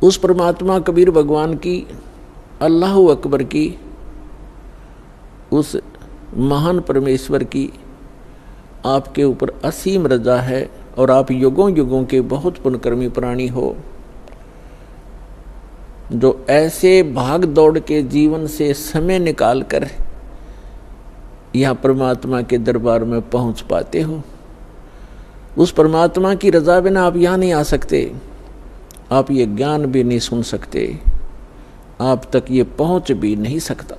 उस परमात्मा कबीर भगवान की, अल्लाह अकबर की, उस महान परमेश्वर की आपके ऊपर असीम रजा है और आप युगों युगों के बहुत पुण्यकर्मी प्राणी हो, जो ऐसे भाग दौड़ के जीवन से समय निकाल कर यह परमात्मा के दरबार में पहुंच पाते हो। उस परमात्मा की रजा बिना आप यहाँ नहीं आ सकते, आप ये ज्ञान भी नहीं सुन सकते, आप तक ये पहुंच भी नहीं सकता।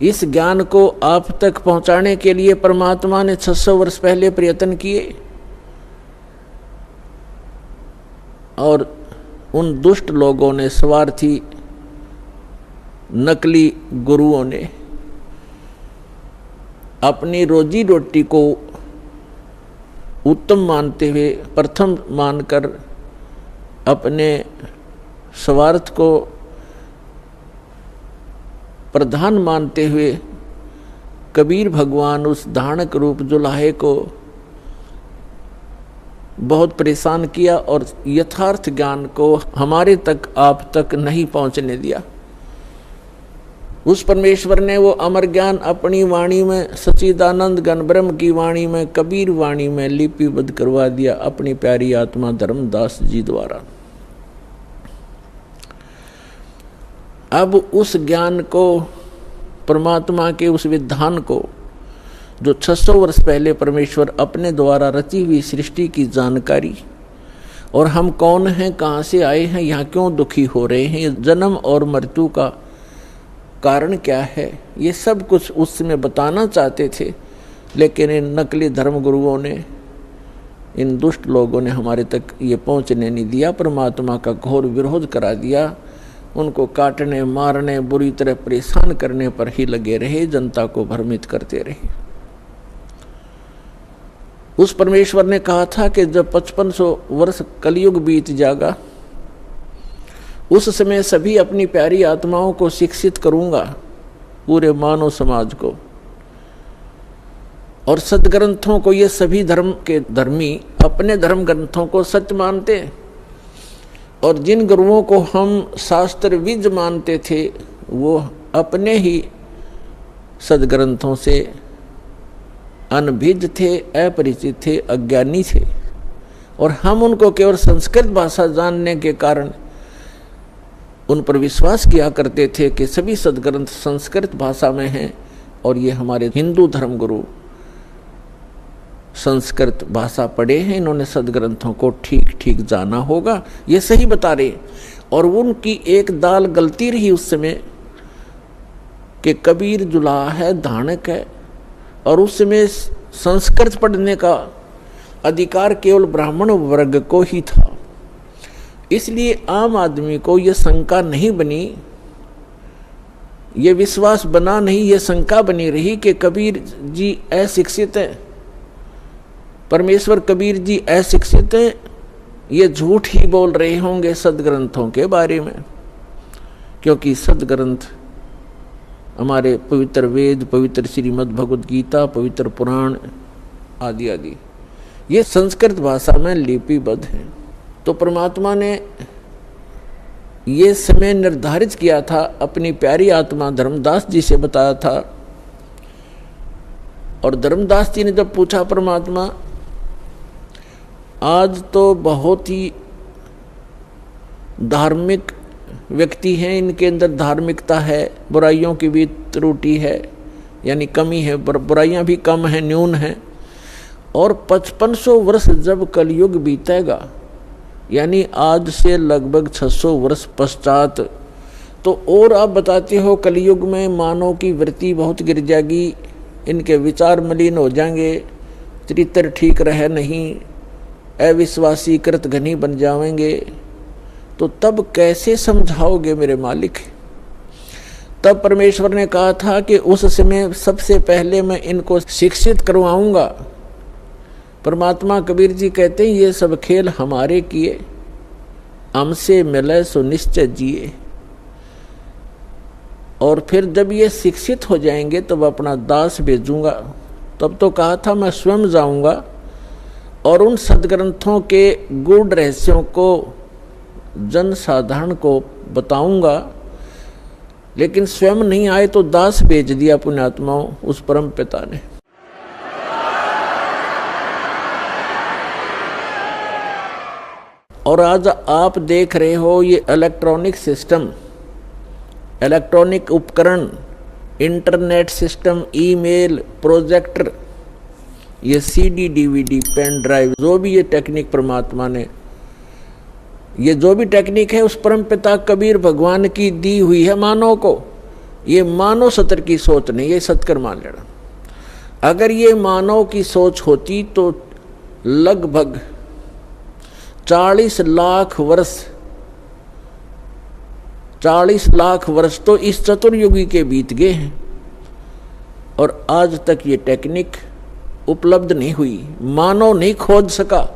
इस ज्ञान को आप तक पहुंचाने के लिए परमात्मा ने 600 वर्ष पहले प्रयत्न किए और उन दुष्ट लोगों ने, स्वार्थी नकली गुरुओं ने अपनी रोजी रोटी को उत्तम मानते हुए, प्रथम मानकर अपने स्वार्थ को प्रधान मानते हुए कबीर भगवान उस धानक रूप जुलाहे को बहुत परेशान किया और यथार्थ ज्ञान को हमारे तक, आप तक नहीं पहुंचने दिया। उस परमेश्वर ने वो अमर ज्ञान अपनी वाणी में, सच्चिदानंद घन ब्रह्म की वाणी में, कबीर वाणी में लिपिबद्ध करवा दिया अपनी प्यारी आत्मा धर्मदास जी द्वारा। अब उस ज्ञान को, परमात्मा के उस विधान को, जो 600 वर्ष पहले परमेश्वर अपने द्वारा रची हुई सृष्टि की जानकारी, और हम कौन हैं, कहाँ से आए हैं, यहाँ क्यों दुखी हो रहे हैं, जन्म और मृत्यु का कारण क्या है, ये सब कुछ उस समय बताना चाहते थे, लेकिन इन नकली धर्म गुरुओं ने, इन दुष्ट लोगों ने हमारे तक ये पहुँचने नहीं दिया। परमात्मा का घोर विरोध करा दिया, उनको काटने, मारने, बुरी तरह परेशान करने पर ही लगे रहे, जनता को भ्रमित करते रहे। उस परमेश्वर ने कहा था कि जब 5500 वर्ष कलयुग बीत जाएगा, उस समय सभी अपनी प्यारी आत्माओं को शिक्षित करूंगा, पूरे मानव समाज को, और सदग्रंथों को। ये सभी धर्म के धर्मी अपने धर्म ग्रंथों को सत्य मानते, और जिन गुरुओं को हम शास्त्र विज मानते थे, वो अपने ही सदग्रंथों से अनभिज्ञ थे, अपरिचित थे, अज्ञानी थे, और हम उनको केवल संस्कृत भाषा जानने के कारण उन पर विश्वास किया करते थे कि सभी सदग्रंथ संस्कृत भाषा में हैं, और ये हमारे हिंदू धर्मगुरु संस्कृत भाषा पढ़े हैं, इन्होंने सदग्रंथों को ठीक ठीक जाना होगा, ये सही बता रहे। और उनकी एक दाल गलती रही उस समय कि कबीर जुलाहा है, धानक है, और उस समय संस्कृत पढ़ने का अधिकार केवल ब्राह्मण वर्ग को ही था। इसलिए आम आदमी को यह शंका नहीं बनी, ये विश्वास बना नहीं, ये शंका बनी रही कि कबीर जी अशिक्षित हैं, परमेश्वर कबीर जी अशिक्षित हैं, ये झूठ ही बोल रहे होंगे सदग्रंथों के बारे में, क्योंकि सदग्रंथ हमारे पवित्र वेद, पवित्र श्रीमद् भगवद गीता, पवित्र पुराण आदि आदि ये संस्कृत भाषा में लिपिबद्ध हैं। तो परमात्मा ने ये समय निर्धारित किया था, अपनी प्यारी आत्मा धर्मदास जी से बताया था, और धर्मदास जी ने जब पूछा, परमात्मा आज तो बहुत ही धार्मिक व्यक्ति हैं, इनके अंदर धार्मिकता है, बुराइयों की भी त्रुटि है, यानी कमी है, बुराइयां भी कम है, न्यून है, और 5500 वर्ष जब कलयुग बीतेगा, यानी आज से लगभग 600 वर्ष पश्चात, तो और आप बताते हो कलयुग में मानव की वृत्ति बहुत गिर जाएगी, इनके विचार मलिन हो जाएंगे, चरित्र ठीक रहे नहीं, अविश्वासी कृत घनी बन जाएंगे, तो तब कैसे समझाओगे मेरे मालिक। तब परमेश्वर ने कहा था कि उस समय सबसे पहले मैं इनको शिक्षित करवाऊंगा। परमात्मा कबीर जी कहते हैं, ये सब खेल हमारे किए, हमसे मिले सो निश्चय जिए, और फिर जब ये शिक्षित हो जाएंगे तब अपना दास भेजूंगा। तब तो कहा था मैं स्वयं जाऊंगा और उन सदग्रंथों के गूढ़ रहस्यों को जनसाधारण को बताऊंगा, लेकिन स्वयं नहीं आए तो दास भेज दिया पुण्यात्माओं उस परम पिता ने। और आज आप देख रहे हो ये इलेक्ट्रॉनिक सिस्टम, इलेक्ट्रॉनिक उपकरण, इंटरनेट सिस्टम, ईमेल, प्रोजेक्टर, ये सीडी, डीवीडी, पेन ड्राइव, जो भी ये टेक्निक परमात्मा ने, ये जो भी टेक्निक है उस परम पिता कबीर भगवान की दी हुई है मानव को। ये मानव सत्र की सोच नहीं, ये सत्कर मान लेना। अगर ये मानव की सोच होती तो लगभग 40 लाख वर्ष तो इस चतुर्युगी के बीत गए हैं और आज तक ये टेक्निक उपलब्ध नहीं हुई, मानव नहीं खोज सका।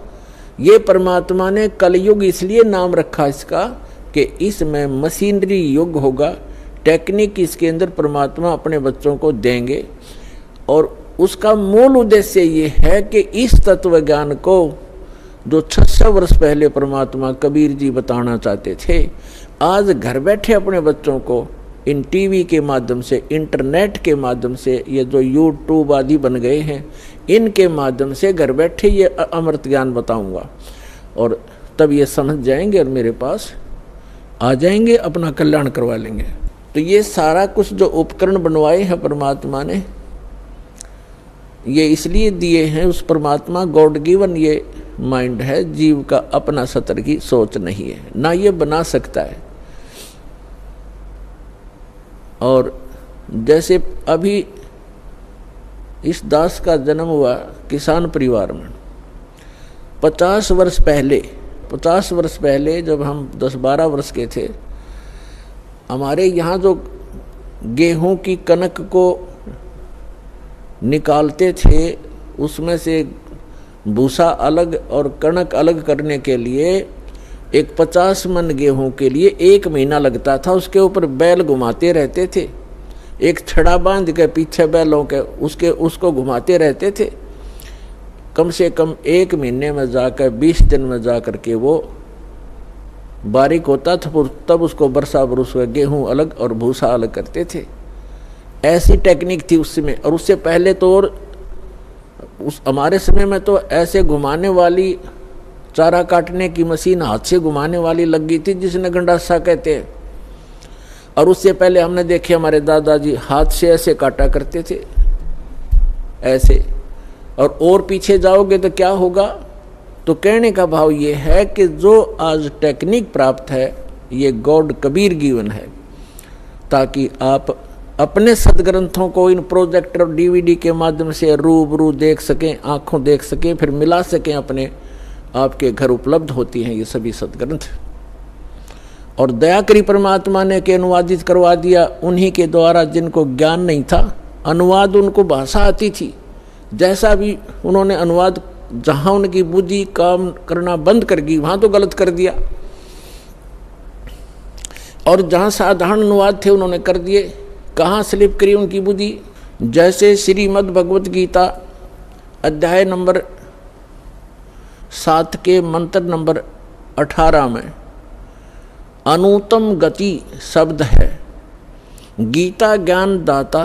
ये परमात्मा ने कलयुग इसलिए नाम रखा इसका कि इसमें मशीनरी युग होगा, टेक्निक इसके अंदर परमात्मा अपने बच्चों को देंगे। और उसका मूल उद्देश्य ये है कि इस तत्व ज्ञान को जो 600 वर्ष पहले परमात्मा कबीर जी बताना चाहते थे, आज घर बैठे अपने बच्चों को इन टीवी के माध्यम से, इंटरनेट के माध्यम से, ये जो यूट्यूब आदि बन गए हैं, इनके माध्यम से घर बैठे ये अमृत ज्ञान बताऊंगा और तब ये समझ जाएंगे और मेरे पास आ जाएंगे, अपना कल्याण करवा लेंगे। तो ये सारा कुछ जो उपकरण बनवाए हैं परमात्मा ने, ये इसलिए दिए हैं, उस परमात्मा गॉड गिवन ये माइंड है, जीव का अपना सतर की सोच नहीं है, ना ये बना सकता है। और जैसे अभी इस दास का जन्म हुआ किसान परिवार में, 50 वर्ष पहले जब हम 10-12 वर्ष के थे, हमारे यहाँ जो गेहूं की कनक को निकालते थे उसमें से भूसा अलग और कणक अलग करने के लिए एक 50 मन गेहूं के लिए 1 महीना लगता था। उसके ऊपर बैल घुमाते रहते थे, एक छड़ा बांध के पीछे बैलों के उसको घुमाते रहते थे। कम से कम 1 महीने में जाकर 20 दिन में जाकर के वो बारीक होता था, तब उसको बरसा बरस हुआ गेहूं अलग और भूसा अलग करते थे। ऐसी टेक्निक थी उस समय। और उससे पहले तो और हमारे समय में तो ऐसे घुमाने वाली चारा काटने की मशीन हाथ से घुमाने वाली लग गई थी, जिसने गंडासा कहते हैं। और उससे पहले हमने देखे हमारे दादाजी हाथ से ऐसे काटा करते थे, ऐसे। और पीछे जाओगे तो क्या होगा? तो कहने का भाव ये है कि जो आज टेक्निक प्राप्त है ये गॉड कबीर गिवन है, ताकि आप अपने सदग्रंथों को इन प्रोजेक्टर और डीवीडी के माध्यम से रूबरू देख सकें, आंखों देख सकें, फिर मिला सकें अपने। आपके घर उपलब्ध होती हैं ये सभी सदग्रंथ। और दया करी परमात्मा ने के अनुवादित करवा दिया उन्हीं के द्वारा जिनको ज्ञान नहीं था। अनुवाद उनको भाषा आती थी, जैसा भी उन्होंने अनुवाद, जहां उनकी बुद्धि काम करना बंद कर गई वहां तो गलत कर दिया, और जहां साधारण अनुवाद थे उन्होंने कर दिए। कहाँ स्लिप करी उनकी बुद्धि? जैसे श्रीमद् भगवत गीता अध्याय नंबर 7 के मंत्र नंबर 18 में अनुत्तम गति शब्द है। गीता ज्ञान दाता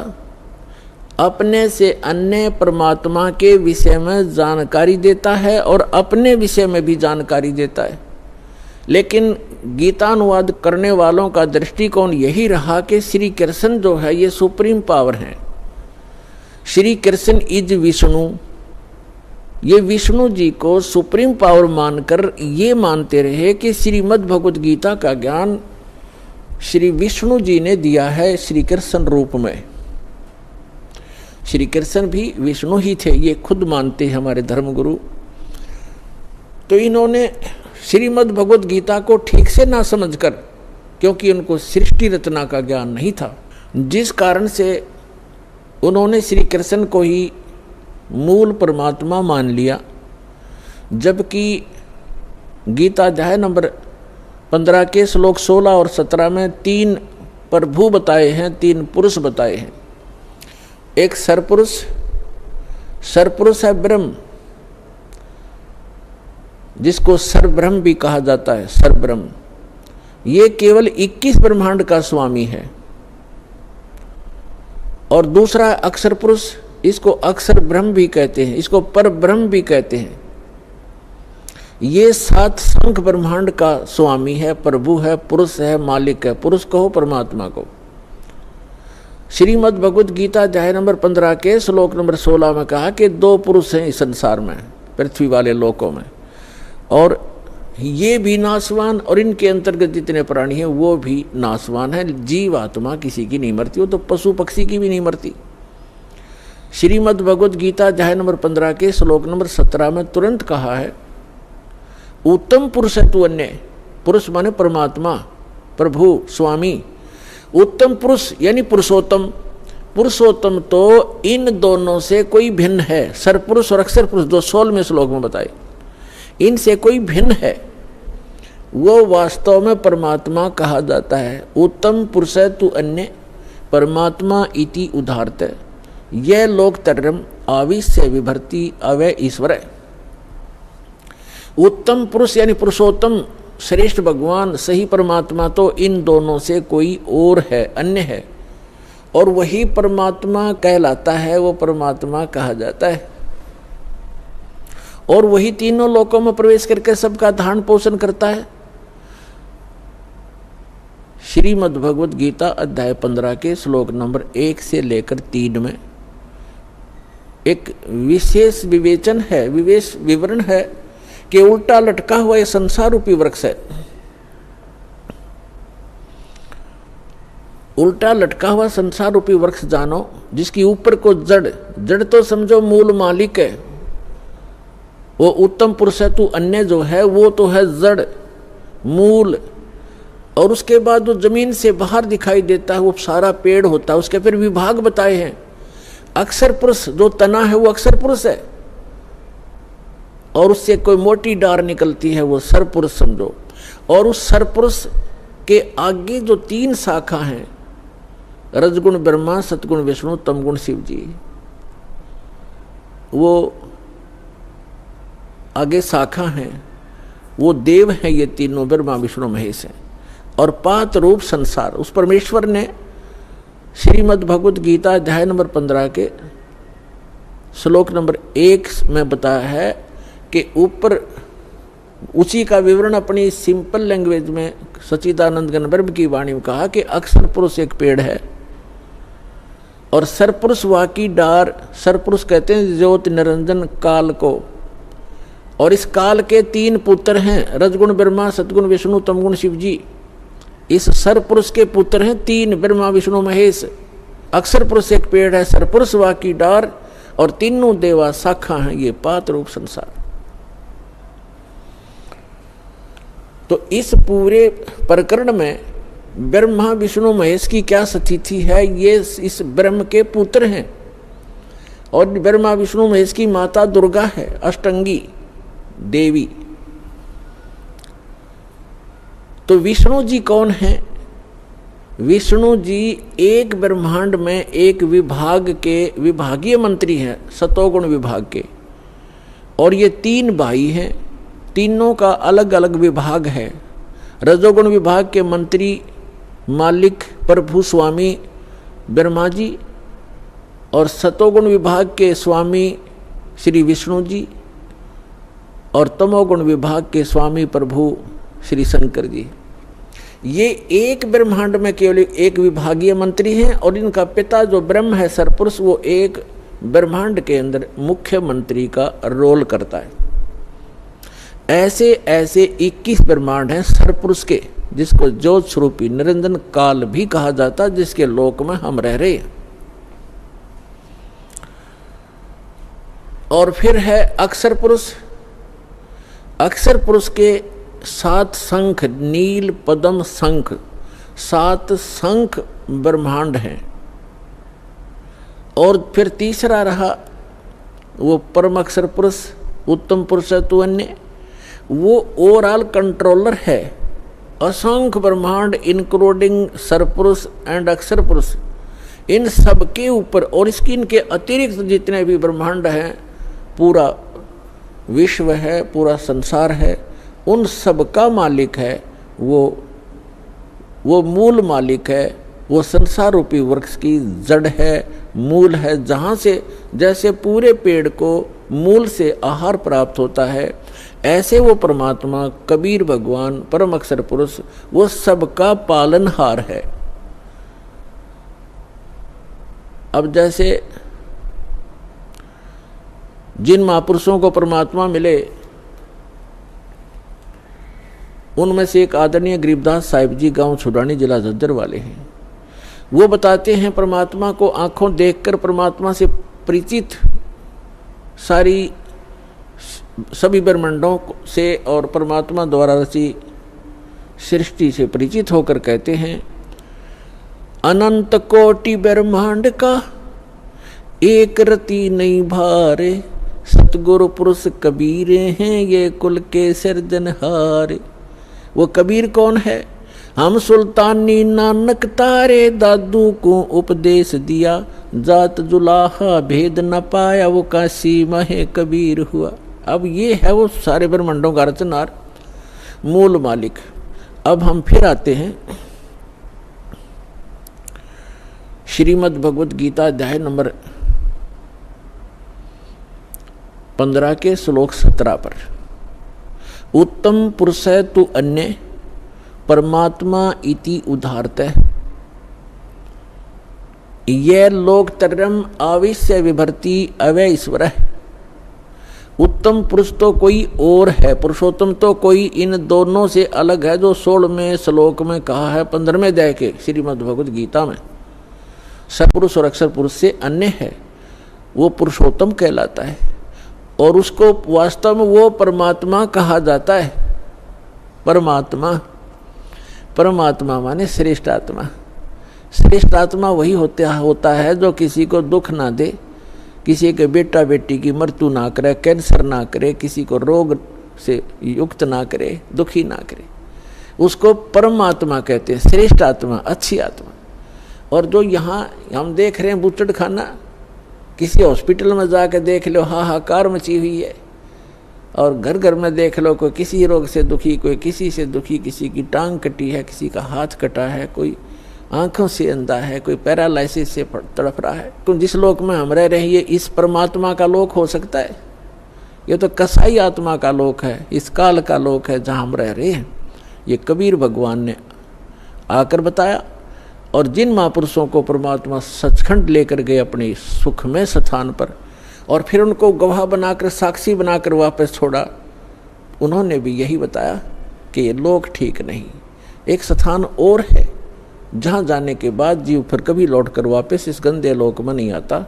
अपने से अन्य परमात्मा के विषय में जानकारी देता है और अपने विषय में भी जानकारी देता है। लेकिन गीता अनुवाद करने वालों का दृष्टिकोण यही रहा कि श्री कृष्ण जो है ये सुप्रीम पावर है, श्री कृष्ण इज विष्णु। ये विष्णु जी को सुप्रीम पावर मानकर ये मानते रहे कि श्रीमद् भगवत गीता का ज्ञान श्री विष्णु जी ने दिया है श्री कृष्ण रूप में। श्री कृष्ण भी विष्णु ही थे, ये खुद मानते हैं हमारे धर्मगुरु। तो इन्होंने श्रीमद् भगवत गीता को ठीक से ना समझकर, क्योंकि उनको सृष्टि रचना का ज्ञान नहीं था, जिस कारण से उन्होंने श्री कृष्ण को ही मूल परमात्मा मान लिया। जबकि गीता अध्याय नंबर 15 के श्लोक 16 और 17 में 3 प्रभु बताए हैं, 3 पुरुष बताए हैं। एक सरपुरुष है ब्रह्म, जिसको सर्वब्रह्म भी कहा जाता है। सर्वब्रह्म ये केवल 21 ब्रह्मांड का स्वामी है। और दूसरा अक्षर पुरुष, इसको अक्षर ब्रह्म भी कहते हैं, इसको पर ब्रह्म भी कहते हैं। ये 7 संख ब्रह्मांड का स्वामी है, प्रभु है, पुरुष है, मालिक है। पुरुष कहो परमात्मा को। श्रीमद् भगवद गीता अध्याय नंबर 15 के श्लोक नंबर 16 में कहा कि 2 पुरुष हैं इस संसार में, पृथ्वी वाले लोकों में, और ये भी नाशवान और इनके अंतर्गत जितने प्राणी हैं वो भी नाशवान है। जीव आत्मा किसी की नहीं मरती, वो तो पशु पक्षी की भी नहीं मरती। श्रीमद् भगवद गीता अध्याय नंबर 15 के श्लोक नंबर 17 में तुरंत कहा है, उत्तम पुरुष है तू अन्य। पुरुष माने परमात्मा, प्रभु, स्वामी। उत्तम पुरुष यानी पुरुषोत्तम। पुरुषोत्तम तो इन दोनों से कोई भिन्न है। सरपुरुष और अक्षर पुरुष, जो 16वें श्लोक में बताए, इनसे कोई भिन्न है, वो वास्तव में परमात्मा कहा जाता है। उत्तम पुरुष है तू अन्य, परमात्मा इति उदाहरते, यह लोकतरम आविश्य विभर्ति अवय ईश्वर। उत्तम पुरुष यानी पुरुषोत्तम, श्रेष्ठ भगवान, सही परमात्मा तो इन दोनों से कोई और है, अन्य है, और वही परमात्मा कहलाता है, वो परमात्मा कहा जाता है। और वही तीनों लोकों में प्रवेश करके सबका धारण पोषण करता है। श्रीमद् भगवद गीता अध्याय 15 के श्लोक नंबर 1 से लेकर 3 में एक विशेष विवेचन है, विवेश विवरण है कि उल्टा लटका हुआ ये संसार रूपी वृक्ष है। उल्टा लटका हुआ संसार रूपी वृक्ष जानो, जिसकी ऊपर को जड़ तो समझो मूल मालिक है, वो उत्तम पुरुष है तू अन्य जो है वो तो है जड़, मूल, और उसके बाद जो जमीन से बाहर दिखाई देता है वो सारा पेड़ होता है। उसके फिर विभाग बताए हैं। अक्षर पुरुष जो तना है वो अक्षर पुरुष है, और उससे कोई मोटी डार निकलती है वो सरपुरुष समझो। और उस सरपुरुष के आगे जो 3 शाखा हैं, रजगुण ब्रह्मा, सतगुण विष्णु, तमगुण शिव जी, वो आगे शाखा हैं, वो देव हैं, ये तीनों ब्रह्मा विष्णु महेश हैं। और 5 रूप संसार, उस परमेश्वर ने श्रीमद् भगवद गीता अध्याय नंबर 15 के श्लोक नंबर 1 में बताया है कि ऊपर उसी का विवरण अपनी सिंपल लैंग्वेज में सच्चिदानंद घन ब्रह्म की वाणी में कहा कि अक्षर पुरुष एक पेड़ है और सरपुरुष वाकी डार। सरपुरुष कहते हैं ज्योति निरंजन काल को, और इस काल के 3 पुत्र हैं, रजगुण ब्रह्मा, सतगुण विष्णु, तमगुण शिव जी। इस सरपुरुष के पुत्र हैं 3, ब्रह्मा विष्णु महेश। अक्षर पुरुष एक पेड़ है, सरपुरुष वाकी डार, और तीनों देवा शाखा हैं, ये 5 रूप संसार। तो इस पूरे प्रकरण में ब्रह्मा विष्णु महेश की क्या स्थिति है, ये इस ब्रह्म के पुत्र हैं, और ब्रह्मा विष्णु महेश की माता दुर्गा है, अष्टंगी देवी। तो विष्णु जी कौन है? विष्णु जी एक ब्रह्मांड में एक विभाग के विभागीय मंत्री हैं, सतोगुण विभाग के, और ये 3 भाई हैं, तीनों का अलग अलग विभाग है। रजोगुण विभाग के मंत्री मालिक प्रभु स्वामी ब्रह्मा जी, और सतोगुण विभाग के स्वामी श्री विष्णु जी, और तमोगुण विभाग के स्वामी प्रभु श्री शंकर जी। ये एक ब्रह्मांड में केवल एक विभागीय मंत्री हैं, और इनका पिता जो ब्रह्म है सरपुरुष, वो एक ब्रह्मांड के अंदर मुख्य मंत्री का रोल करता है। ऐसे ऐसे 21 ब्रह्मांड हैं सरपुरुष के, जिसको ज्योत स्वरूपी निरंजन काल भी कहा जाता है, जिसके लोक में हम रह रहे हैं। और फिर है अक्षर पुरुष। अक्षर पुरुष के 7 शंख, नील पद्म शंख, 7 शंख ब्रह्मांड हैं। और फिर तीसरा रहा वो परम अक्षर पुरुष, उत्तम पुरुष है तू अन्य, वो ओवरऑल कंट्रोलर है। असंख्य ब्रह्मांड इंक्लूडिंग सरपुरुष एंड अक्षर पुरुष, इन सब के ऊपर और इसकी इनके अतिरिक्त जितने भी ब्रह्मांड हैं, पूरा विश्व है, पूरा संसार है, उन सब का मालिक है वो वो मूल मालिक है, वो संसार रूपी वृक्ष की जड़ है, मूल है, जहाँ से जैसे पूरे पेड़ को मूल से आहार प्राप्त होता है, ऐसे वो परमात्मा कबीर भगवान परम अक्षर पुरुष वो सबका पालनहार है। अब जैसे जिन महापुरुषों को परमात्मा मिले उनमें से एक आदरणीय गरीबदास साहिब जी गांव छुड़ानी जिला झज्जर वाले हैं। वो बताते हैं परमात्मा को आंखों देखकर परमात्मा से परिचित सारी सभी ब्रह्मांडों से और परमात्मा द्वारा रची सृष्टि से परिचित होकर कहते हैं, अनंत कोटि ब्रह्मांड का एक रति नहीं भारे, सतगुरु पुरुष कबीर हैं ये कुल के सिरजनहारे। वो कबीर कौन है? हम सुल्तानी नानक तारे, दादू को उपदेश दिया, जात जुलाहा भेद न पाया, वो काशी महे कबीर हुआ। अब ये है वो सारे ब्रह्मांडों का रचनहार, मूल मालिक। अब हम फिर आते हैं श्रीमद् भगवत गीता अध्याय नंबर 15 के श्लोक 17 पर। उत्तम पुरुष तु अन्य परमात्मा इति उदाहरतः, ये लोकत्रयम् आविश्य विभर्ति अवय ईश्वर। उत्तम पुरुष तो कोई और है, पुरुषोत्तम तो कोई इन दोनों से अलग है, जो 16वें श्लोक में कहा है 15वें अध्याय के श्रीमद् भगवत गीता में। सपुरुष और अक्षर पुरुष से अन्य है, वो पुरुषोत्तम कहलाता है और उसको वास्तव में वो परमात्मा कहा जाता है। परमात्मा, परमात्मा माने श्रेष्ठ आत्मा। श्रेष्ठ आत्मा वही होता है जो किसी को दुख ना दे, किसी के बेटा बेटी की मृत्यु ना करे, कैंसर ना करे, किसी को रोग से युक्त ना करे, दुखी ना करे, उसको परमात्मा कहते हैं, श्रेष्ठ आत्मा, अच्छी आत्मा। और जो यहाँ हम देख रहे हैं बूचड़ खाना, किसी हॉस्पिटल में जाकर देख लो हाहाकार मची हुई है, और घर घर में देख लो कोई किसी रोग से दुखी, कोई किसी से दुखी, किसी की टांग कटी है, किसी का हाथ कटा है, कोई आंखों से अंधा है, कोई पैरालाइसिस से तड़प रहा है। तो जिस लोक में हम रह रहे हैं ये इस परमात्मा का लोक हो सकता है? ये तो कसाई आत्मा का लोक है, इस काल का लोक है जहाँ हम रह रहे हैं। ये कबीर भगवान ने आकर बताया। और जिन महापुरुषों को परमात्मा सचखंड लेकर गए अपने सुख में स्थान पर, और फिर उनको गवाह बनाकर, साक्षी बनाकर वापस छोड़ा, उन्होंने भी यही बताया कि ये लोक ठीक नहीं, एक स्थान और है जहाँ जाने के बाद जीव फिर कभी लौटकर वापस इस गंदे लोक में नहीं आता,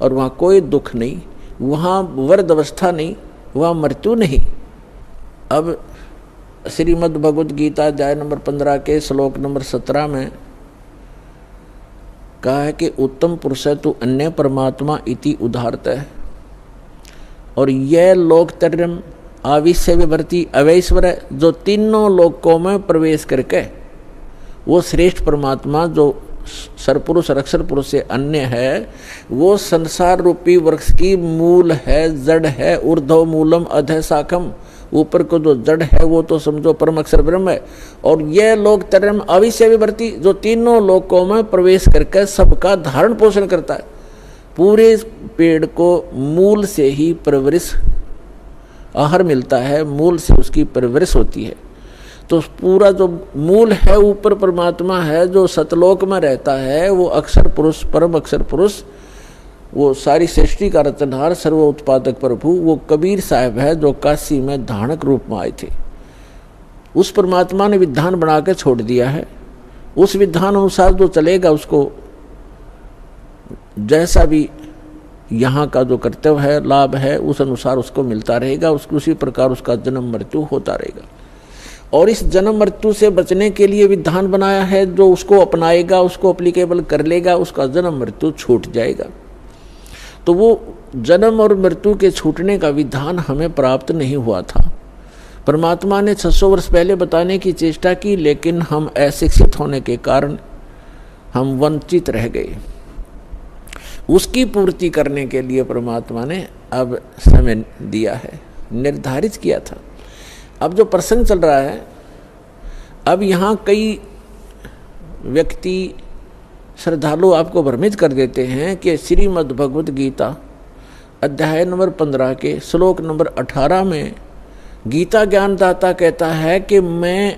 और वहाँ कोई दुख नहीं, वहाँ वर्द अवस्था नहीं, वहाँ मृत्यु नहीं। अब श्रीमद् भगवत गीता अध्याय नंबर 15 के श्लोक नंबर 17 में कहा है कि उत्तम पुरुष तु अन्य परमात्मा इति उदाहरतः, और यह लोकत्रयम् आविश्य विभर्ति अवय ईश्वर, जो तीनों लोकों में प्रवेश करके वो श्रेष्ठ परमात्मा जो सरपुरुष और अक्षर पुरुष से अन्य है, वो संसार रूपी वृक्ष की मूल है, जड़ है। ऊर्ध्व मूलम अधः शाखम, ऊपर को जो जड़ है वो तो समझो परम अक्षर ब्रह्म है। और यह लोकत्रयम् आविश्य विभर्ति, जो तीनों लोकों में प्रवेश करके सबका धारण पोषण करता है। पूरे पेड़ को मूल से ही परवरिश आहार मिलता है, मूल से उसकी परवरिश होती है। तो पूरा जो मूल है ऊपर परमात्मा है, जो सतलोक में रहता है, वो अक्षर पुरुष, परम अक्षर पुरुष, वो सारी सृष्टि का रचनहार, सर्व उत्पादक प्रभु, वो कबीर साहब है जो काशी में धानक रूप में आए थे। उस परमात्मा ने विधान बना के छोड़ दिया है। उस विधान अनुसार जो चलेगा उसको जैसा भी यहाँ का जो कर्तव्य है, लाभ है, उस अनुसार उसको मिलता रहेगा, उसको उसी प्रकार उसका जन्म मृत्यु होता रहेगा। और इस जन्म मृत्यु से बचने के लिए विधान बनाया है, जो उसको अपनाएगा, उसको अप्लीकेबल कर लेगा, उसका जन्म मृत्यु छूट जाएगा। तो वो जन्म और मृत्यु के छूटने का विधान हमें प्राप्त नहीं हुआ था। परमात्मा ने 600 वर्ष पहले बताने की चेष्टा की, लेकिन हम अशिक्षित होने के कारण हम वंचित रह गए। उसकी पूर्ति करने के लिए परमात्मा ने अब समय दिया है, निर्धारित किया था। अब जो प्रसंग चल रहा है, अब यहाँ कई व्यक्ति श्रद्धालु आपको भ्रमित कर देते हैं कि श्रीमद् भगवत गीता अध्याय नंबर 15 के श्लोक नंबर 18 में गीता ज्ञानदाता कहता है कि मैं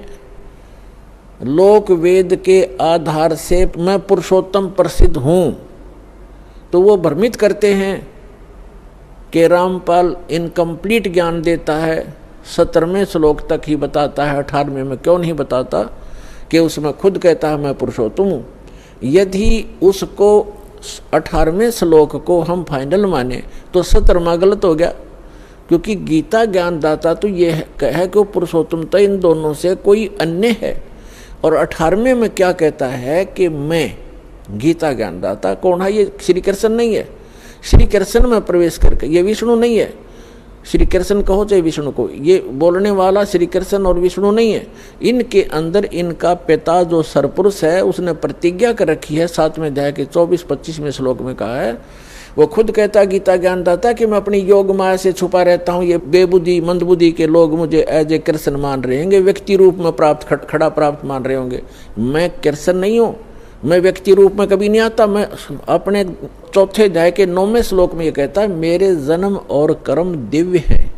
लोक वेद के आधार से मैं पुरुषोत्तम प्रसिद्ध हूँ। तो वो भ्रमित करते हैं कि रामपाल इनकम्प्लीट ज्ञान देता है, 17वें श्लोक तक ही बताता है, 18वें में क्यों नहीं बताता कि उसमें खुद कहता है मैं पुरुषोत्तम हूँ। यदि उसको 18वें श्लोक को हम फाइनल माने तो 17वां गलत हो गया, क्योंकि गीता ज्ञानदाता तो ये है कि वो पुरुषोत्तमता इन दोनों से कोई अन्य है। और 18वें में क्या कहता है कि मैं गीता ज्ञानदाता कौन है? ये श्री कृष्ण नहीं है। श्री कृष्ण में प्रवेश करके, ये विष्णु नहीं है। श्री कृष्ण कहो चाहे विष्णु को, ये बोलने वाला श्री कृष्ण और विष्णु नहीं है। इनके अंदर इनका पिता जो सरपुरुष है उसने प्रतिज्ञा कर रखी है, 7वें अध्याय के 24-25वें श्लोक में कहा है। वो खुद कहता गीता ज्ञानदाता कि मैं अपनी योग माया से छुपा रहता हूँ, ये बेबुद्धि मंदबुद्धि के लोग मुझे एज ए कृष्ण मान रहे होंगे, व्यक्ति रूप में खड़ा प्राप्त मान रहे होंगे। मैं कृष्ण नहीं हूँ, मैं व्यक्ति रूप में कभी नहीं आता। मैं अपने 4थे अध्याय के 9वें श्लोक में ये कहता है मेरे जन्म और कर्म दिव्य हैं।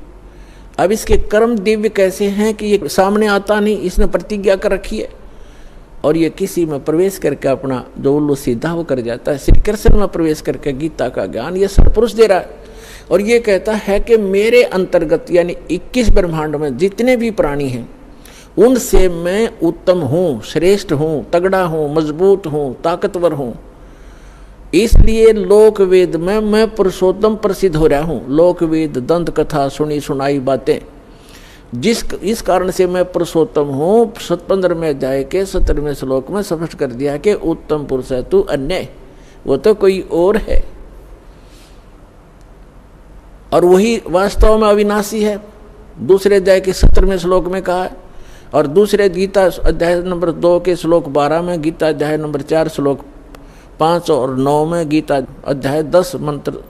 अब इसके कर्म दिव्य कैसे हैं कि ये सामने आता नहीं, इसने प्रतिज्ञा कर रखी है और ये किसी में प्रवेश करके अपना जो उल्लू सीधा वो कर जाता है। श्री कृष्ण में प्रवेश करके गीता का ज्ञान ये सरपुरुष दे रहा है और ये कहता है कि मेरे अंतर्गत यानी 21 ब्रह्मांड में जितने भी प्राणी हैं उनसे मैं उत्तम हूँ, श्रेष्ठ हूँ, तगड़ा हूँ, मजबूत हूँ, ताकतवर हूँ। इसलिए लोक वेद में मैं पुरुषोत्तम प्रसिद्ध हो रहा हूँ। लोक वेद दंत कथा सुनी सुनाई बातें, इस कारण से मैं पुरुषोत्तम हूँ। 15वें अध्याय के 17वें श्लोक में स्पष्ट कर दिया कि उत्तम पुरुष है तू अन्य, वो तो कोई और है और वही वास्तव में अविनाशी है। दूसरे अध्याय के 17वें श्लोक में कहा है और दूसरे गीता अध्याय नंबर 2 के श्लोक 12 में, गीता अध्याय नंबर 4 श्लोक 5 और 9 में, गीता अध्याय 10 मंत्र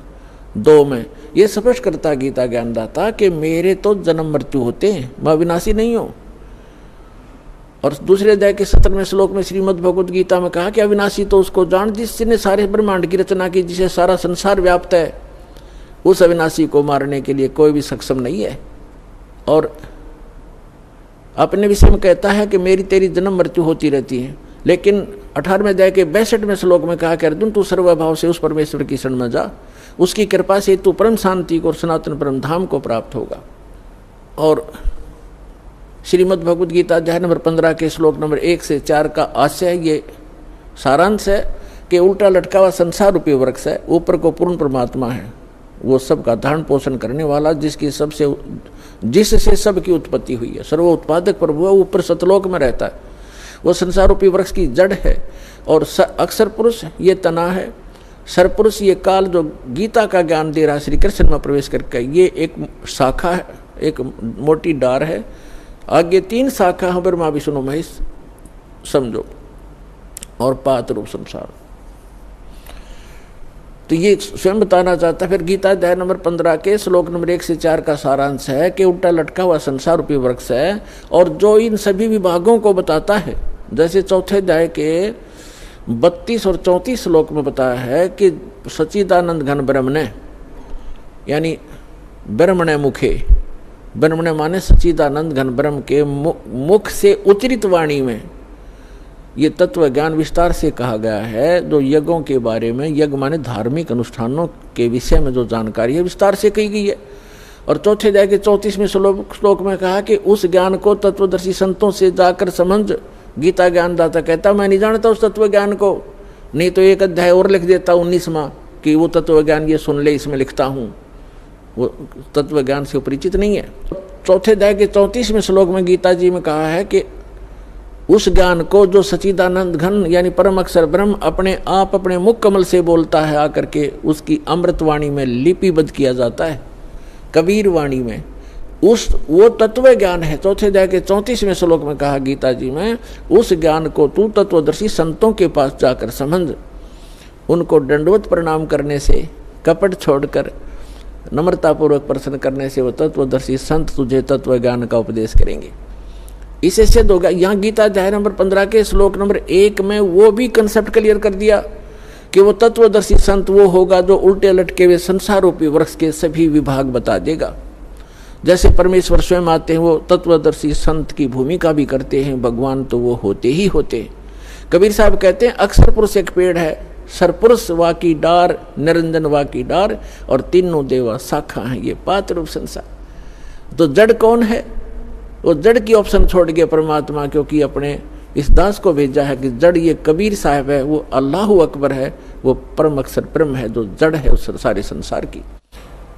2 में ये स्पष्ट करता गीता ज्ञानदाता कि मेरे तो जन्म मृत्यु होते हैं, मैं अविनाशी नहीं हूँ। और दूसरे अध्याय के 17वें श्लोक में श्रीमद् भगवत गीता में कहा कि अविनाशी तो उसको जान जिसने सारे ब्रह्मांड की रचना की, जिसे सारा संसार व्याप्त है। उस अविनाशी को मारने के लिए कोई भी सक्षम नहीं है। और अपने विषय में कहता है कि मेरी तेरी जन्म मृत्यु होती रहती है। लेकिन 18वें अध्याय के 62वें श्लोक में कहा कि अर्जुन तू सर्वभाव से उस परमेश्वर की शरण में जा, उसकी कृपा से तू परम शांति को और सनातन परम धाम को प्राप्त होगा। और श्रीमद् भगवत गीता अध्याय नंबर 15 के श्लोक नंबर 1 से 4 का आशय ये सारांश है कि उल्टा लटका हुआ संसार रूपी वृक्ष है, ऊपर को पूर्ण परमात्मा है, वो सबका धारण पोषण करने वाला, जिससे सबकी उत्पत्ति हुई है, सर्व उत्पादक प्रभु है, ऊपर सतलोक में रहता है। वो संसार रूपी वृक्ष की जड़ है और अक्षर पुरुष ये तना है, सरपुरुष ये काल जो गीता का ज्ञान दे रहा है श्री कृष्ण में प्रवेश करके, ये एक शाखा है, एक मोटी डार है। आगे 3 शाखा है, ब्रह्मा विष्णु महेश समझो, और पात रूप संसार। तो ये स्वयं बताना चाहता है। फिर गीता अध्याय नंबर 15 के श्लोक नंबर 1 से 4 का सारांश है कि उल्टा लटका हुआ संसार रूपी वृक्ष है और जो इन सभी विभागों को बताता है, जैसे 4थे अध्याय के 32 और 34 श्लोक में बताया है कि सच्चिदानंद घन ब्रह्मणे यानी ब्रह्मणे मुखे, ब्रह्मणे माने सच्चिदानंद घन ब्रह्म के मुख से उच्चरित वाणी में ये तत्व ज्ञान विस्तार से कहा गया है। जो यज्ञों के बारे में, यज्ञ माने धार्मिक अनुष्ठानों के विषय में जो जानकारी है विस्तार से कही गई है। और 4थे अध्याय के 34वें श्लोक में कहा कि उस ज्ञान को तत्वदर्शी संतों से जाकर समझ। गीता ज्ञानदाता कहता मैं नहीं जानता उस तत्व ज्ञान को, नहीं तो एक अध्याय और लिख देता 19वां कि वो तत्व ज्ञान ये सुन ले, इसमें लिखता हूँ। वो तत्व ज्ञान से परिचित नहीं है। 4थे अध्याय के 34वें श्लोक में गीता जी में कहा है कि उस ज्ञान को जो सच्चिदानंद घन यानी परम अक्षर ब्रह्म अपने आप अपने मुख कमल से बोलता है आकर के, उसकी अमृतवाणी में लिपिबद्ध किया जाता है, कबीर वाणी में, वो तत्व ज्ञान है। 4थे अध्याय के 34वें श्लोक में कहा गीता जी में, उस ज्ञान को तू तत्वदर्शी संतों के पास जाकर समझ। उनको दंडवत प्रणाम करने से, कपट छोड़कर नम्रतापूर्वक प्रश्न करने से वो तत्वदर्शी संत तुझे तत्व ज्ञान का उपदेश करेंगे। इसे सिद्ध हो गया। यहाँ गीता अध्याय नंबर 15 के श्लोक नंबर 1 में वो भी कंसेप्ट क्लियर कर दिया कि वो तत्वदर्शी संत वो होगा जो उल्टे लटके हुए संसार रूपी वृक्ष के सभी विभाग बता देगा। जैसे परमेश्वर स्वयं आते हैं वो तत्वदर्शी संत की भूमिका भी करते हैं, भगवान तो वो होते ही होते हैं। कबीर साहब कहते हैं अक्षर पुरुष एक पेड़ है, सरपुरुष वा की डार, निरंजन वा की डार और तीनों देवा शाखा है ये पात्र रूप संसार। तो जड़ कौन है? वो जड़ की ऑप्शन छोड़ गया परमात्मा, क्योंकि अपने इस दास को भेजा है कि जड़ ये कबीर साहब है, वो अल्लाहु अकबर है, वो परम अक्षर ब्रह्म है जो जड़ है उस सारे संसार की।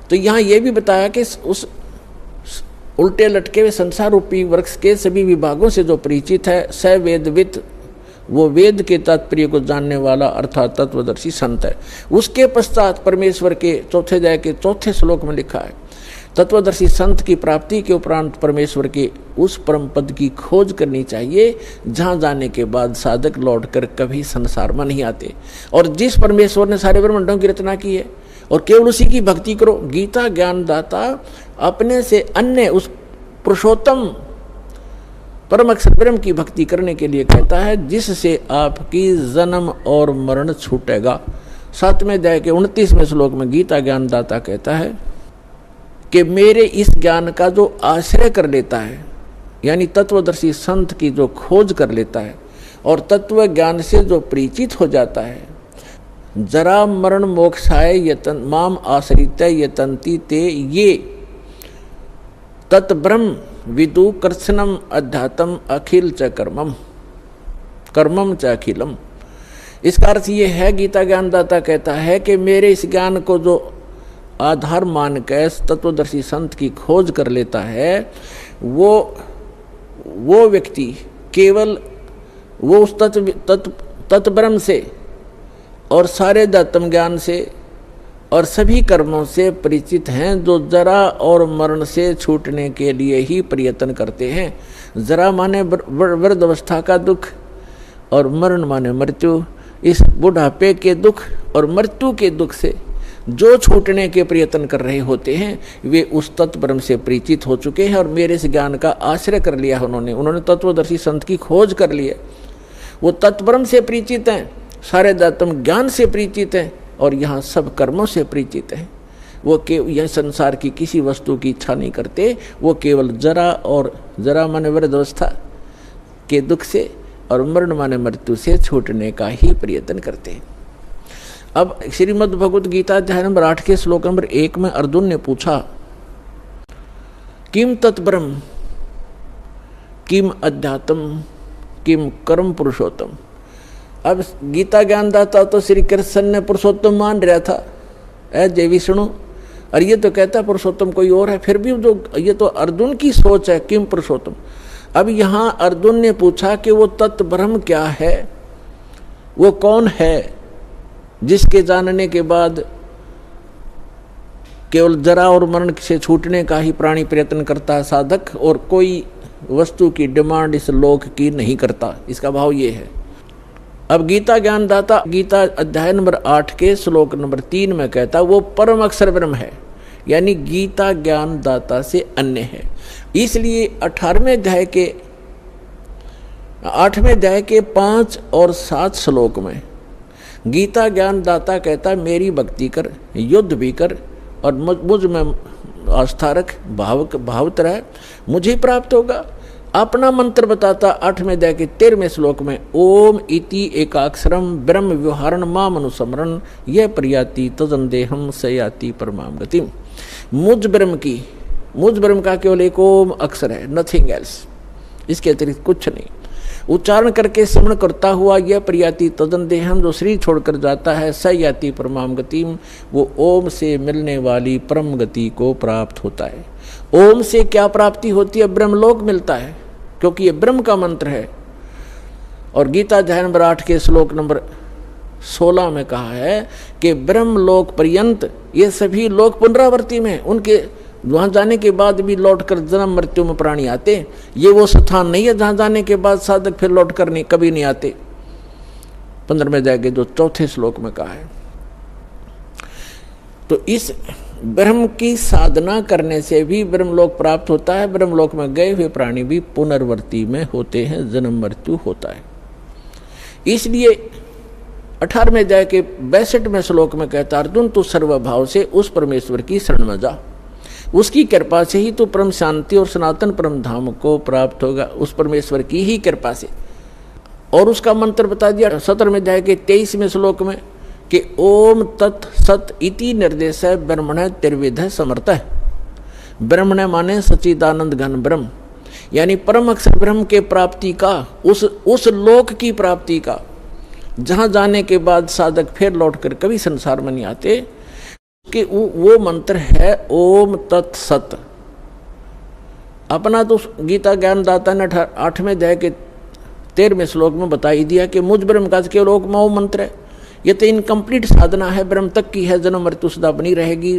तो यहाँ ये भी बताया कि उस उल्टे लटके हुए संसार रूपी वृक्ष के सभी विभागों से जो परिचित है, स वेदविद, वो वेद के तात्पर्य को जानने वाला अर्थात तत्वदर्शी संत है। उसके पश्चात परमेश्वर के चौथे अध्याय के चौथे श्लोक में लिखा है तत्वदर्शी संत की प्राप्ति के उपरांत परमेश्वर के उस परम पद की खोज करनी चाहिए जहाँ जाने के बाद साधक लौटकर कभी संसार में नहीं आते। और जिस परमेश्वर ने सारे ब्रह्मांडों की रचना की है और केवल उसी की भक्ति करो। गीता ज्ञानदाता अपने से अन्य उस पुरुषोत्तम परम अक्षर ब्रह्म की भक्ति करने के लिए कहता है जिससे आपकी जन्म और मरण छूटेगा। 7वें अध्याय के 29वें श्लोक में गीता ज्ञानदाता कहता है कि मेरे इस ज्ञान का जो आश्रय कर लेता है, यानी तत्वदर्शी संत की जो खोज कर लेता है और तत्व ज्ञान से जो परिचित हो जाता है, जरा मरण मोक्षाय यतन माम आश्रित यतंती ते ये तत्ब्रह्म विदु कर्षणम अध्यात्म अखिल च कर्मम कर्मम च अखिलम। इसका अर्थ ये है, गीता ज्ञानदाता कहता है कि मेरे इस ज्ञान को जो आधार मान के तत्वदर्शी संत की खोज कर लेता है, वो व्यक्ति केवल वो उस तत्ब्रह्म से और सारे अध्यात्म ज्ञान से और सभी कर्मों से परिचित हैं जो जरा और मरण से छूटने के लिए ही प्रयत्न करते हैं। जरा माने वृद्ध अवस्था का दुख और मरण माने मृत्यु। इस बुढ़ापे के दुख और मृत्यु के दुख से जो छूटने के प्रयत्न कर रहे होते हैं वे उस तत्ब्रह्म से परिचित हो चुके हैं और मेरे इस ज्ञान का आश्रय कर लिया उन्होंने तत्वदर्शी संत की खोज कर लिया। वो तत्ब्रह्म से परिचित हैं, सारे अध्यात्म ज्ञान से परिचित हैं और यहाँ सब कर्मों से परिचित हैं। वो यह संसार की किसी वस्तु की इच्छा नहीं करते, वो केवल जरा माने वृद्धावस्था के दुख से और मरण माने मृत्यु से छूटने का ही प्रयत्न करते हैं। अब श्रीमद् भगवद गीता अध्याय नंबर 8 के श्लोक नंबर 1 में अर्जुन ने पूछा किम तत्ब्रह्म किम अध्यात्म किम कर्म पुरुषोत्तम। अब गीता ज्ञानदाता तो श्री कृष्ण ने पुरुषोत्तम मान रहा था जय विष्णु, और ये तो कहता पुरुषोत्तम कोई और है। फिर भी जो ये तो अर्जुन की सोच है किम पुरुषोत्तम। अब यहाँ अर्जुन ने पूछा कि वो तत्ब्रह्म क्या है, वो कौन है जिसके जानने के बाद केवल जरा और मरण से छूटने का ही प्राणी प्रयत्न करता है साधक, और कोई वस्तु की डिमांड इस लोक की नहीं करता। इसका भाव ये है। अब गीता ज्ञानदाता गीता अध्याय नंबर 8 के श्लोक नंबर 3 में कहता वो परम अक्षर ब्रह्म है, यानी गीता ज्ञानदाता से अन्य है। इसलिए 8वें अध्याय के 5 और 7 श्लोक में गीता ज्ञानदाता कहता मेरी भक्ति कर, युद्ध भी कर और मुझ में आस्था रख, भावत रह, मुझे प्राप्त होगा। अपना मंत्र बताता 8वें अध्याय के 13वें श्लोक में ओम इति एकाक्षरम ब्रह्म व्यवहारण माम अनुसमरण यह प्रयाति तदंदेहम सयाति परमाम गतिम। मुझ ब्रह्म का केवल एक ओम अक्षर है, नथिंग एल्स, इसके अतिरिक्त कुछ नहीं। उच्चारण करके स्मरण करता हुआ यह प्रयाति तदंदेहम जो शरीर छोड़कर जाता है सयाति परमाम गतिम, वो ओम से मिलने वाली परम गति को प्राप्त होता है। ओम से क्या प्राप्ति होती है? ब्रह्मलोक मिलता है, क्योंकि ये ब्रह्म का मंत्र है। और गीता अध्याय नंबर 8 के श्लोक नंबर 16 में कहा है कि ब्रह्मलोक पर्यंत ये सभी लोक पुनरावर्ती में, उनके वहां जाने के बाद भी लौटकर जन्म मृत्यु में प्राणी आते। ये वो स्थान नहीं है जहां जाने के बाद साधक फिर लौटकर कभी नहीं आते। 15वें अध्याय के जो 4थे श्लोक में कहा है। तो इस ब्रह्म की साधना करने से भी ब्रह्मलोक प्राप्त होता है। ब्रह्मलोक में गए हुए प्राणी भी पुनर्वर्ती में होते हैं, जन्म मृत्यु होता है। इसलिए 18वें अध्याय के 62वें श्लोक में कहता अर्जुन तू सर्वभाव से उस परमेश्वर की शरण में जा, उसकी कृपा से ही तू परम शांति और सनातन परम धाम को प्राप्त होगा, उस परमेश्वर की ही कृपा से। और उसका मंत्र बता दिया 17वें अध्याय के 23वें श्लोक में कि ओम तत् सत इति निर्देश है ब्रह्मण त्रिविध समर्थ है। ब्रह्मण माने सच्चिदानंद घन ब्रह्म, यानी परम अक्षर ब्रह्म के प्राप्ति का, उस लोक की प्राप्ति का, जहां जाने के बाद साधक फिर लौटकर कभी संसार में नहीं आते, कि वो मंत्र है ओम तत् सत। अपना तो गीता ज्ञानदाता ने 8वें अध्याय के 13वें श्लोक में बता ही दिया कि मुझ ब्रह्म का केवल एक वो मंत्र है। ये तो इनकम्प्लीट साधना है, ब्रह्म तक की है, जन्म मृत्यु सदा बनी रहेगी,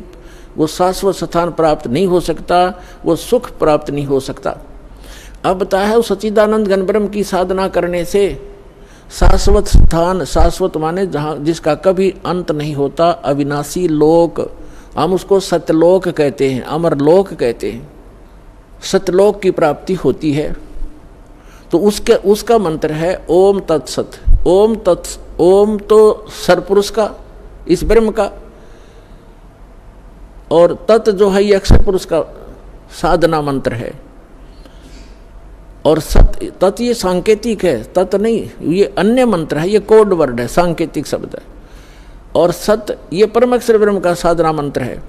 वो शाश्वत स्थान प्राप्त नहीं हो सकता, वो सुख प्राप्त नहीं हो सकता। अब बताया है उस सच्चिदानंद घन ब्रह्म की साधना करने से शाश्वत स्थान, शाश्वत माने जहाँ जिसका कभी अंत नहीं होता, अविनाशी लोक, हम उसको सत्यलोक कहते हैं, अमर लोक कहते हैं, सत्यलोक की प्राप्ति होती है। तो उसका मंत्र है ओम तत्सत। ओम तो सरपुरुष का, इस ब्रह्म का, और तत् जो है ये अक्षर पुरुष का साधना मंत्र है। और सत तत् ये सांकेतिक है, तत् नहीं, ये अन्य मंत्र है, ये कोड वर्ड है, सांकेतिक शब्द है। और सत ये परम अक्षर ब्रह्म का साधना मंत्र है,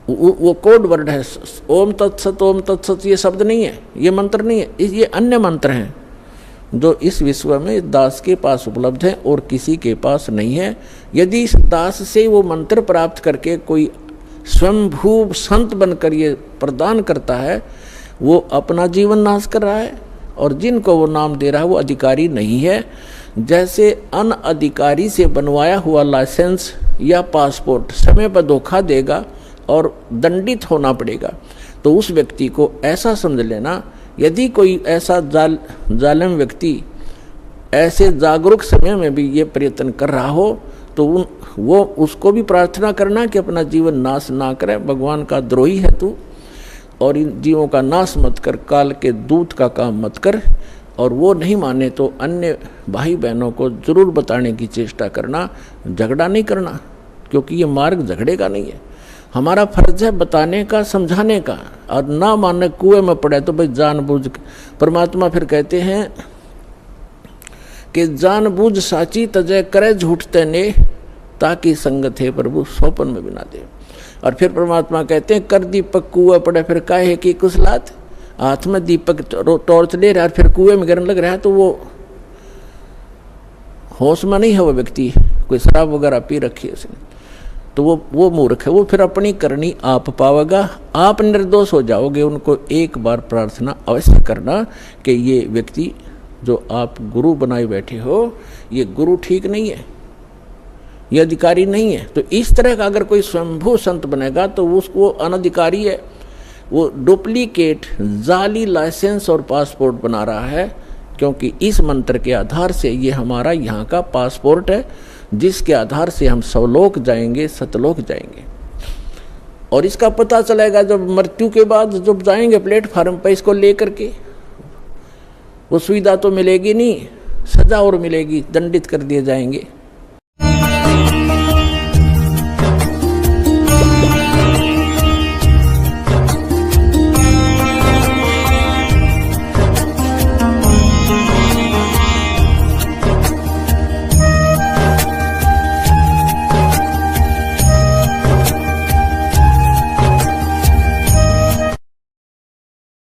वो कोड वर्ड है। ओम तत्सत ये शब्द नहीं है, ये मंत्र नहीं है, ये अन्य मंत्र हैं जो इस विश्व में दास के पास उपलब्ध है और किसी के पास नहीं है। यदि इस दास से वो मंत्र प्राप्त करके कोई स्वयंभू संत बनकर ये प्रदान करता है, वो अपना जीवन नाश कर रहा है, और जिनको वो नाम दे रहा है वो अधिकारी नहीं है। जैसे अनअधिकारी से बनवाया हुआ लाइसेंस या पासपोर्ट समय पर धोखा देगा और दंडित होना पड़ेगा, तो उस व्यक्ति को ऐसा समझ लेना, यदि कोई ऐसा जालिम व्यक्ति ऐसे जागरूक समय में भी ये प्रयत्न कर रहा हो, तो वो उसको भी प्रार्थना करना कि अपना जीवन नाश ना करे, भगवान का द्रोही है तू, और इन जीवों का नाश मत कर, काल के दूत का काम मत कर। और वो नहीं माने तो अन्य भाई बहनों को जरूर बताने की चेष्टा करना, झगड़ा नहीं करना, क्योंकि ये मार्ग झगड़े का नहीं है। हमारा फर्ज है बताने का, समझाने का, और ना माने कुएं में पड़े तो भाई जानबूझ। परमात्मा फिर कहते हैं कि जानबूझ साची तजय करे झूठते ने, ताकि संगत है प्रभु सोपन में बिना दे। और फिर परमात्मा कहते हैं कर दीपक कुएं पड़े फिर काहे की कुशलात। हाथ में दीपक टॉर्च ले रहा है फिर कुएं में गिरने लग रहा है, तो वो होश में नहीं है, वो व्यक्ति कोई शराब वगैरह पी रखी है उसने, तो वो मूर्ख है, वो फिर अपनी करनी आप पावेगा, आप निर्दोष हो जाओगे। उनको एक बार प्रार्थना अवश्य करना कि ये व्यक्ति जो आप गुरु बनाए बैठे हो, ये गुरु ठीक नहीं है, ये अधिकारी नहीं है। तो इस तरह का अगर कोई स्वयंभू संत बनेगा तो उसको अनधिकारी है, वो डुप्लीकेट जाली लाइसेंस और पासपोर्ट बना रहा है, क्योंकि इस मंत्र के आधार से ये हमारा यहाँ का पासपोर्ट है, जिसके आधार से हम सवलोक जाएंगे, सतलोक जाएंगे। और इसका पता चलेगा जब मृत्यु के बाद जब जाएंगे प्लेटफार्म पर इसको लेकर के, वो सुविधा तो मिलेगी नहीं, सजा और मिलेगी, दंडित कर दिए जाएंगे।